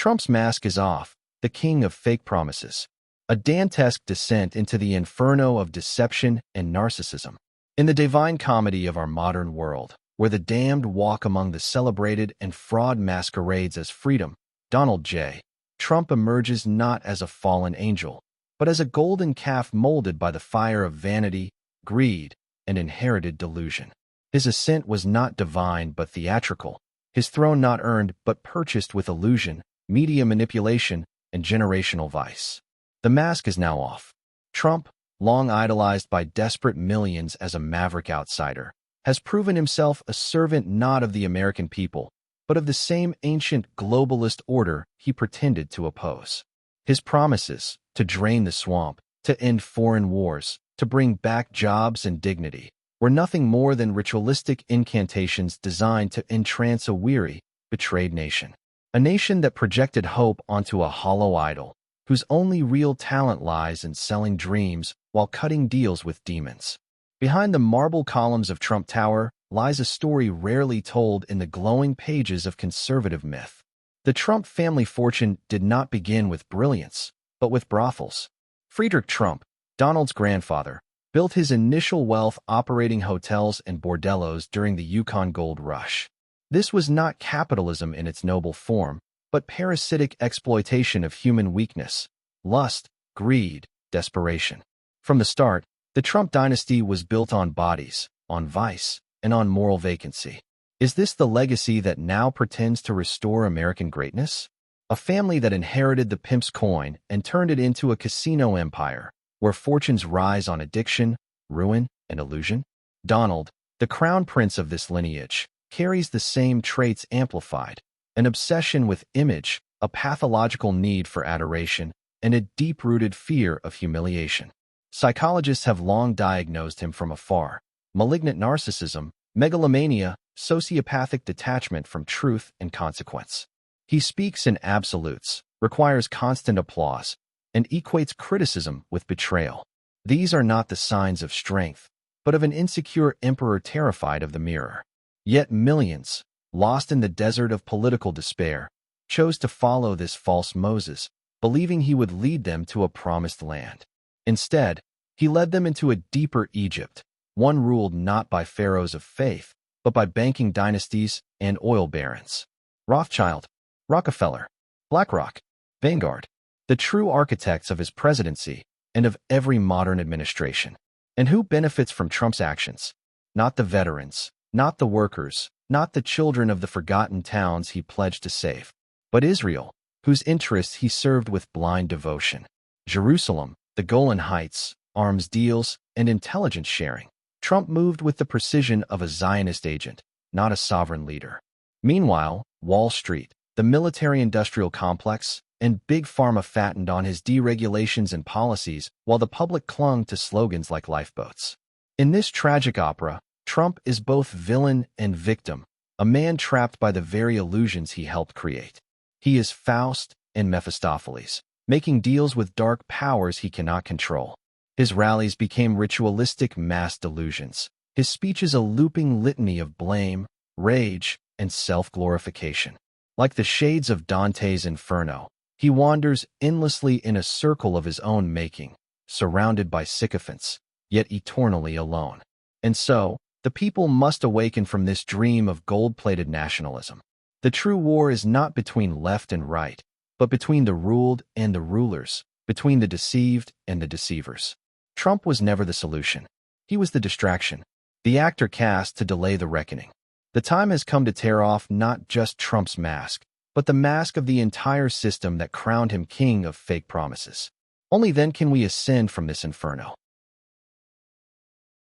Trump's mask is off, the king of fake promises. A Dantesque descent into the inferno of deception and narcissism. In the divine comedy of our modern world, where the damned walk among the celebrated and fraud masquerades as freedom, Donald J. Trump emerges not as a fallen angel, but as a golden calf molded by the fire of vanity, greed, and inherited delusion. His ascent was not divine but theatrical, his throne not earned but purchased with illusion, media manipulation, and generational vice. The mask is now off. Trump, long idolized by desperate millions as a maverick outsider, has proven himself a servant not of the American people, but of the same ancient globalist order he pretended to oppose. His promises to drain the swamp, to end foreign wars, to bring back jobs and dignity, were nothing more than ritualistic incantations designed to entrance a weary, betrayed nation. A nation that projected hope onto a hollow idol, whose only real talent lies in selling dreams while cutting deals with demons. Behind the marble columns of Trump Tower lies a story rarely told in the glowing pages of conservative myth. The Trump family fortune did not begin with brilliance, but with brothels. Friedrich Trump, Donald's grandfather, built his initial wealth operating hotels and bordellos during the Yukon Gold Rush. This was not capitalism in its noble form, but parasitic exploitation of human weakness, lust, greed, desperation. From the start, the Trump dynasty was built on bodies, on vice, and on moral vacancy. Is this the legacy that now pretends to restore American greatness? A family that inherited the pimp's coin and turned it into a casino empire, where fortunes rise on addiction, ruin, and illusion? Donald, the crown prince of this lineage, carries the same traits amplified: an obsession with image, a pathological need for adoration, and a deep-rooted fear of humiliation. Psychologists have long diagnosed him from afar: malignant narcissism, megalomania, sociopathic detachment from truth and consequence. He speaks in absolutes, requires constant applause, and equates criticism with betrayal. These are not the signs of strength, but of an insecure emperor terrified of the mirror. Yet millions, lost in the desert of political despair, chose to follow this false Moses, believing he would lead them to a promised land. Instead, he led them into a deeper Egypt, one ruled not by pharaohs of faith, but by banking dynasties and oil barons. Rothschild, Rockefeller, BlackRock, Vanguard, the true architects of his presidency and of every modern administration. And who benefits from Trump's actions? Not the veterans, not the workers, not the children of the forgotten towns he pledged to save, but Israel, whose interests he served with blind devotion. Jerusalem, the Golan Heights, arms deals, and intelligence sharing. Trump moved with the precision of a Zionist agent, not a sovereign leader. Meanwhile, Wall Street, the military-industrial complex, and Big Pharma fattened on his deregulations and policies while the public clung to slogans like lifeboats. In this tragic opera, Trump is both villain and victim, a man trapped by the very illusions he helped create. He is Faust and Mephistopheles, making deals with dark powers he cannot control. His rallies became ritualistic mass delusions, his speeches a looping litany of blame, rage, and self-glorification. Like the shades of Dante's Inferno, he wanders endlessly in a circle of his own making, surrounded by sycophants, yet eternally alone. And so, the people must awaken from this dream of gold-plated nationalism. The true war is not between left and right, but between the ruled and the rulers, between the deceived and the deceivers. Trump was never the solution. He was the distraction, the actor cast to delay the reckoning. The time has come to tear off not just Trump's mask, but the mask of the entire system that crowned him king of fake promises. Only then can we ascend from this inferno.